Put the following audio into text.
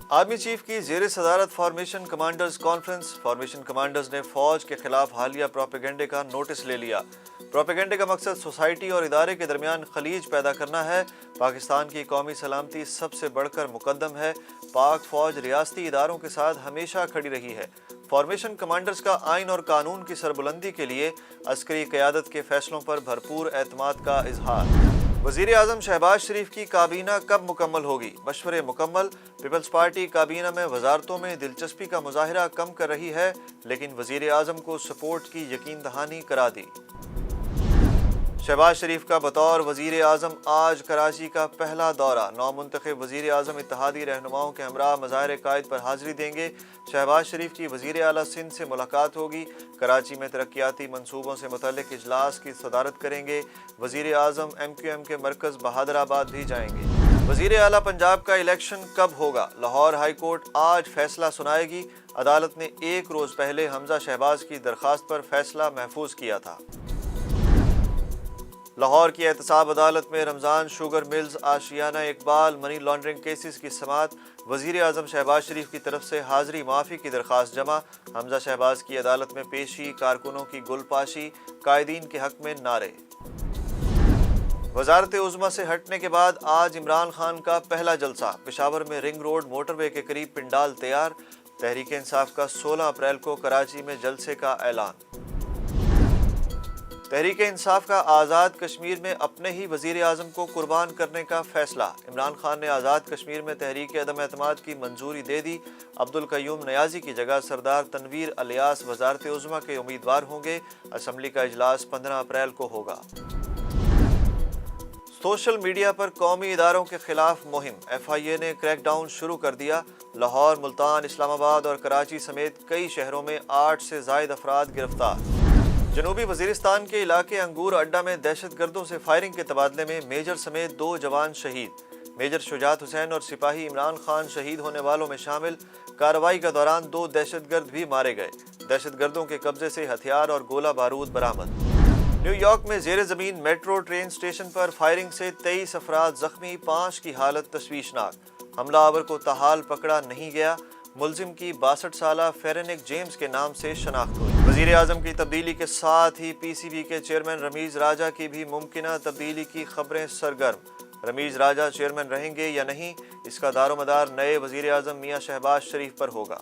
Army chief की ज़ेर सदारत formation commanders conference. Formation commanders ने फौज के खिलाफ हालिया प्रोपेगेंडे का नोटिस ले लिया। प्रोपेगेंडे का मकसद सोसाइटी और इदारे के दरमियान खलीज पैदा करना है। पाकिस्तान की कौमी सलामती सबसे बढ़कर मुकद्दम है। पाक फौज रियासती इदारों के साथ हमेशा खड़ी रही है। फॉर्मेशन कमांडर्स का आइन और कानून की सरबुलंदी के लिए अस्करी क़यादत के फैसलों पर भरपूर एतमाद का इजहार। वज़ीर आज़म शहबाज शरीफ की काबीना कब मुकम्मल होगी? मशवरे मुकम्मल। पीपल्स पार्टी काबीना में वजारतों में दिलचस्पी का मुजाहिरा कम कर रही है, लेकिन वज़ीर आज़म को सपोर्ट की यकीन दहानी करा दी। शहबाज शरीफ का बतौर वज़ीर आज़म आज कराची का पहला दौरा। नौ मुंतखब वज़ीर आज़म इत्तेहादी रहनुमाओं के हमरा मज़ाहिर कायद पर हाज़िरी देंगे। शहबाज शरीफ की वज़ीर आला सिंध से मुलाकात होगी। कराची में तरक्याती मनसूबों से मुतल्लिक़ इजलास की सदारत करेंगे। वज़ीर आज़म MQM के मरकज़ बहादराबाद भी जाएंगे। वज़ीर आला पंजाब का इलेक्शन कब होगा? लाहौर हाई कोर्ट आज फैसला सुनाएगी। अदालत ने एक रोज़ पहले हमजा शहबाज की दरख्वास्त पर फैसला महफूज किया था। लाहौर की एहतसाब अदालत में रमज़ान शुगर मिल्स आशियाना इकबाल मनी लॉन्ड्रिंग केसेस की समाअत। वज़ीर आज़म शहबाज शरीफ की तरफ से हाज़िरी माफ़ी की दरख्वास्त जमा। हमजा शहबाज की अदालत में पेशी, कारकुनों की गुलपाशी, कायदीन के हक में नारे। वज़ारत उज़्मा से हटने के बाद आज इमरान खान का पहला जलसा। पेशावर में रिंग रोड मोटरवे के करीब पिंडाल तैयार। तहरीक इंसाफ का 16 अप्रैल को कराची में जलसे का ऐलान। तहरीक इंसाफ का आज़ाद कश्मीर में अपने ही वज़ीर आज़म को कुर्बान करने का फैसला। इमरान खान ने आज़ाद कश्मीर में तहरीक अदम एतमाद की मंजूरी दे दी। अब्दुल कयूम नियाज़ी की जगह सरदार तनवीर अलियास वज़ारत उज़्मा के उम्मीदवार होंगे। असम्बली का इजलास 15 अप्रैल को होगा। सोशल मीडिया पर कौमी इदारों के खिलाफ मुहिम। FIA ने क्रैकडाउन शुरू कर दिया। लाहौर, मुल्तान, इस्लामाबाद और कराची समेत कई शहरों में 8 से ज़ायद अफराद गिरफ्तार। जनूबी वज़ीरिस्तान के इलाके अंगूर अड्डा में दहशतगर्दों से फायरिंग के तबादले में मेजर समेत 2 जवान शहीद। मेजर शुजात हुसैन और सिपाही इमरान खान शहीद होने वालों में शामिल। कार्रवाई के दौरान 2 दहशतगर्द भी मारे गए। दहशतगर्दों के कब्जे से हथियार और गोला बारूद बरामद। न्यूयॉर्क में ज़ेर ज़मीन मेट्रो ट्रेन स्टेशन पर फायरिंग से 23 अफराद जख्मी, 5 की हालत तशवीशनाक। हमलावर को ताहाल पकड़ा नहीं गया। मुलजिम की 62 साला फेरेनिक जेम्स के नाम से शनाख्त हुई। वज़ीर आज़म की तब्दीली के साथ ही PCB के चेयरमैन रमीज़ राजा की भी मुमकिना तब्दीली की खबरें सरगर्म। रमीज़ राजा चेयरमैन रहेंगे या नहीं, इसका दारोमदार नए वज़ीर आज़म मियां शहबाज शरीफ पर होगा।